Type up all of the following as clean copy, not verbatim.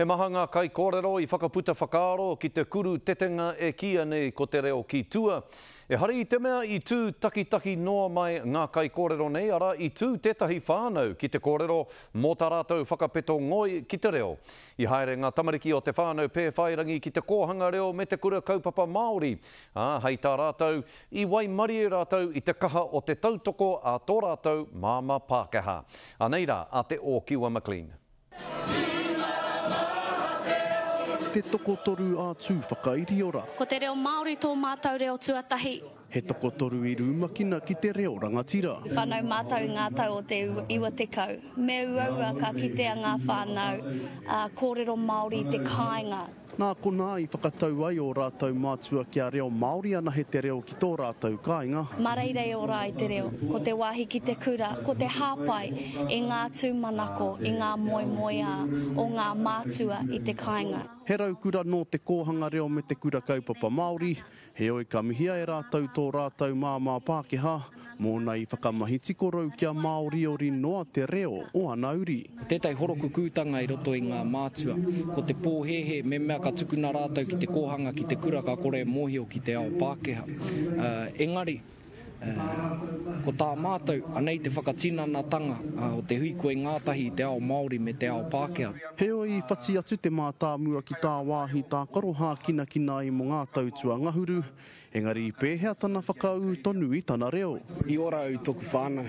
He maha ngā kai kōrero I whakaputa whakaaro ki te kuru tetenga e kia nei ko te reo ki tua. E hari I te mea I tū taki noa mai ngā kai kōrero nei, ara I tū tētahi whānau ki te kōrero mō tā rātou whakapeto ngoi ki te reo. I haere ngā tamariki o te whānau pēwhairangi ki te kōhanga reo me te kura kaupapa Māori. Hei tā rātou, I wai mari e rātou I te kaha o te tautoko a tō rātou māma Pākehā. Aneira, a te o Kiwa McLean. Te toko toru a tū whakairi ora. Ko te reo Māori tō mātou reo tuatahi. He toko toru I rūmakina ki te reo rangatira. Whanau mātou ngā tau o te iwa te kau. Me uaua ka kitea ngā whānau, kōrero Māori te kāinga. Nā kona I whakatau ai o rātou mātua kia reo Māori ana he te reo ki tō rātou kāinga. Mareirei ora I te reo, ko te wāhi ki te kura, ko te hāpai I ngā tūmanako, I ngā moemoea o ngā mātua I te kāinga. He raukura no te kōhanga reo me te kura kaupapa Māori, he oi ka mihia e rātou tō rātou māma Pākehā, mōna I whakamahi tikorau kia Māori ori noa te reo o anauri. Tētai horoku kūtanga I roto I ngā mātua, ko te pōhehe me mea ka tukuna rātou ki te kōhanga ki te kura ka kore mōhio ki te ao Pākehā. Engari, ko tā mātou, anei te whakatinanatanga o te hui koe ngātahi I te ao Māori me te ao Pākehā. He oi whati atu te mātāmua ki tā wāhi tā karoha kina I mo ngā tautua ngahuru, engari I pēhea tana whakau tonu I tana reo. I ora au toku whānau,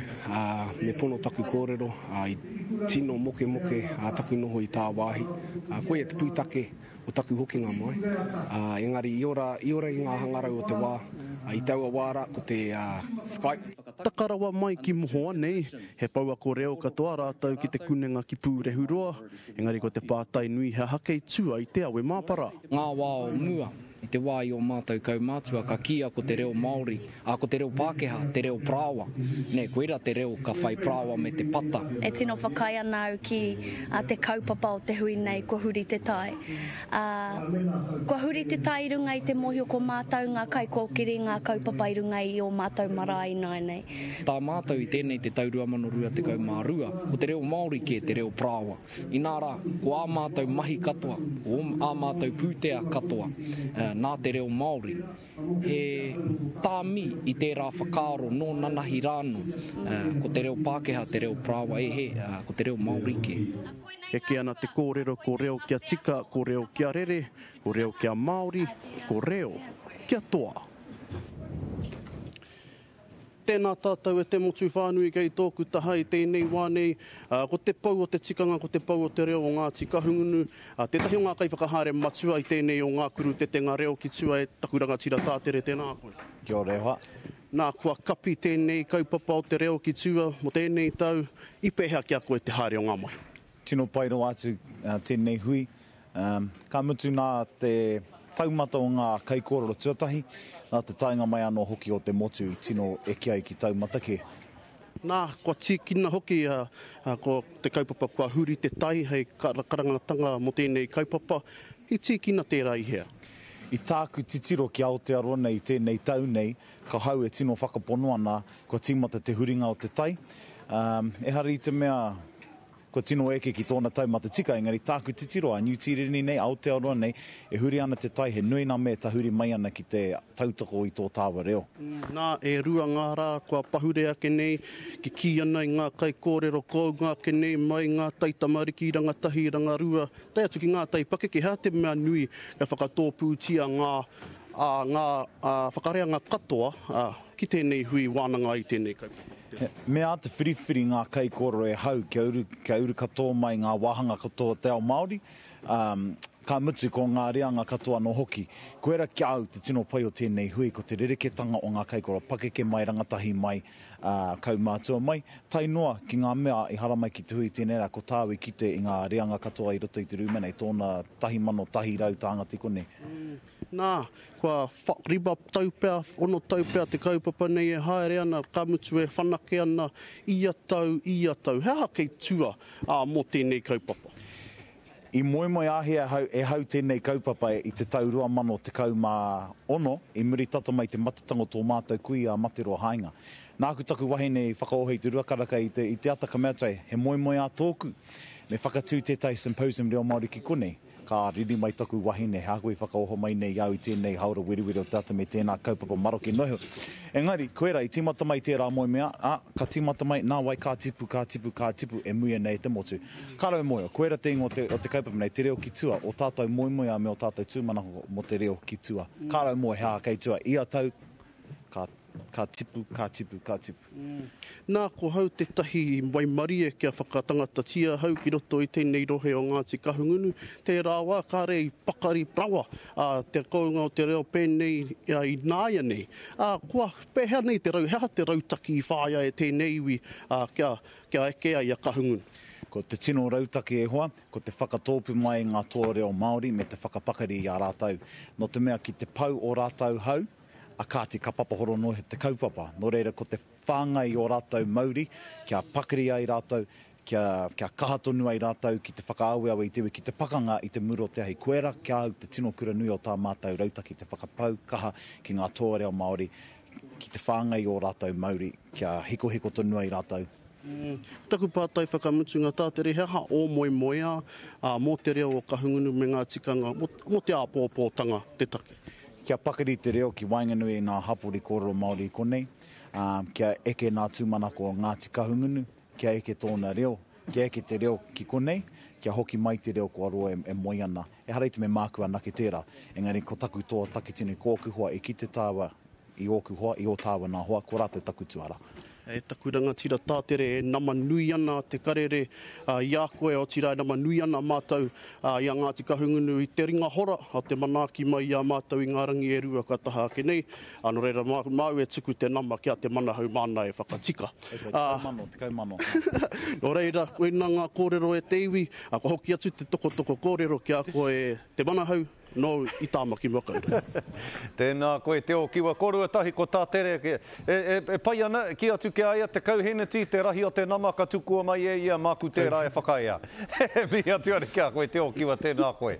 me pono taku kōrero, I tino moke taku noho I tā wāhi. Koe e te pūtake o taku hokinga mai. Engari I ora I ngā hangarau o te wā, I taua wāra ko te Skype. Takarawa mai ki mohoa nei, he paua ko reo katoa rātou ki te kunenga ki pūrehuroa, engari ko te pātai nui he hake I tua I te awe māpara. Ngā wā o mua, I te wā I o mātou kaumātua, ka kia ko te reo Māori, ko te reo Pākehā, te reo Prāwa. Nē, koera te reo ka whai Prāwa me te pata. E tino whakai anau ki te kaupapa o te hui nei, kua huri te tai. Kua huri te tai I runga I te mohio ko mātou ngā kai kōkiri, ngā kaupapa I runga I o mātou marae nei. Tā mātou I tēnei te taurua manorua te kaumārua, ko te reo Māori ke te reo Prāwa. I nā rā, ko ā mātou mahi katoa, ko ā mātou pūtea katoa, nā te reo Māori. He tāmi I tērā whakaaro no nanahi rāno, ko te reo Pākehā, te reo Prāwa ko te reo Māori ke. He ke ana te kōrero ko reo kia tika, ko reo kia rere, ko reo kia Māori, ko reo kia toa. Tēnā tātou e te motu whānui kei tōku taha I tēnei wānei, ko te pau o te tikanga, ko te pau o te reo o ngā tika hungunu, tētahi o ngā kai whakahare matua I tēnei o ngā kuru te ngā reo ki tua e takuranga tira tātere tēnā koe. Kia ora rewa. Nā kua kapi tēnei kaupapa o te reo ki tua mo tēnei tau, I pēhea kia koe te haere o ngā mai. Tino pairo atu tēnei hui, ka mutu nā te taumata o ngā kai kōrero tuatahi, nā te tainga mai anō hoki o te motu I tino e kia I ki taumata ke. Nā, kua tīkina hoki ko te kaupapa kua huri te tai, hei karangatanga mo tēnei kaupapa, I tīkina tērā I hea. I tāku titiro ki Aotearoa nei tēnei tau nei, ka hau e tino whakapono ana, kua tīmata te huringa o te tai. E hari I te mea, kua tino eke ki tōna taumata tika, engari tāku titiro a New Tireni nei, Aotearoa nei, e huri ana te tai, he nui nā mea ta huri mai ana ki te tautako I tō tāwa reo. Nā, e rua ngā rā, kua pahure ake nei, ki ki ana I ngā kai kōrero kounga ake nei, mai ngā tai tamariki, rangatahi, rangarua, tai atu ki ngā tai pake, ki hea te mea nui, ka whakatōpūtia ngā whakareanga katoa, ki tēnei hui wānanga I tēnei kaupapa. Mea te whiriwhiri ngā kai kōrero e hau kia uru katoa mai ngā wāhanga katoa te ao Māori, ka mutu ko ngā reanga katoa no hoki. Koera kia au te tino pai o tēnei hui ko te rereketanga o ngā kai kōrero pakeke mai, rangatahi mai, kaumātua mai. Tai noa ki ngā mea I hara mai ki te hui tēnei rā, ko tāwi kite I ngā reanga katoa I roto I te rūmene, I tōna tahi mano, tahi rau tānga tiko nei. Nā, kua riba taupea, ono taupea te kaupapa nei e haere ana, ka mutu e whanake ana, ia tau. Hea kei tua mō tēnei kaupapa? I moe ahia e hau tēnei kaupapa I te tau 2011, I muri tata mai te matatango tō mātou kui a Materoa Hainga. Nāku taku wahine I whakaohei te ruakaraka I te ataka mea tai, he moe a tōku. me whakatū tētai symposium reo Māori ki konei, ka riri mai taku wahine, hea koe whakaoho mai nei au i tēnei haura wiriwiri o tata me tēnā kaupapa maroki noho. Engari, koera, i tīmata mai tērā moe mea, ka tīmata mai, nā wai kā tipu, e muia nei te motu. Kāro moe, koera te ingo o te kaupapa nei, te reo ki tua, o tātou moe a me o tātou tūmanaho mo te reo ki tua. Kāro moe, hea kei tua, ia tau, ka tipu. Nā ko hau te tahi Waimarie kia whakatangata tia hau ki roto i tēnei rohe o Ngāti Kahungunu. Te rāwa ka rei pakari prawa, te kounga o te reo pēnei i nāia nei. Kua pēhea nei te rau, hea te rautaki i whāia e tēnei iwi kia ekea i a Kahungunu. Ko te tino rautaki e hoa, ko te whakatōpu mai ngā toa reo Māori me te whakapakari i a rātau. No te mea ki te pau o rātau hau, a kāti ka papahoro no he te kaupapa. No reira, ko te whāngai o rātau Māori, kia pakari ai rātau, kia kahatonu ai rātau, ki te whakaaweawe i tewe, ki te pakanga i te muro te hei koera, kia au te tino kura nui o tā mātou rautaki, te whakapau kaha ki ngā toa reo Māori, ki te whāngai o rātau Māori, kia hiko tonu ai rātau. Taku pātai whakamutunga tātere hea o moe mō te reo o Kahungunu me ngā tikanga, mo te āpōpōtanga te take. Kia pakari te reo ki Wainganui nā hapori kōrero Māori i konei, kia eke nā tūmanako o Ngāti Kahungunu, kia eke tōna reo, kia eke te reo ki konei, kia hoki mai te reo ko aroa e moi ana. E hareiti me mākua nake tērā, engari ko taku toa takitini ko okuhua e ki te tāwa i okuhua, i o tāwa nā hoa, ko rātou taku tuara. E taku rangatira tātere e nama nui ana te karere i a koe o tira e nama nui ana mātou i a Ngāti Kahungunu i te ringa hora a te manaaki mai i a mātou i ngā rangi e rua ka taha ake nei. Ano reira mau e tuku te nama kia te manahau mana e whakatika. Te kaumano. No reira, koe nā ngā kōrero e te iwi, ko hoki atu te toko kōrero kia koe te manahau. No, i tāmaki makaura. Tēnā koe te o kiwa korua tahi ko tā tere. E pai ana, ki atu ke aia te kauheneti, te rahi o te nama ka tukua mai e ia māku tērā e whakaia. Mi atu ana kia koe te o kiwa tēnā koe.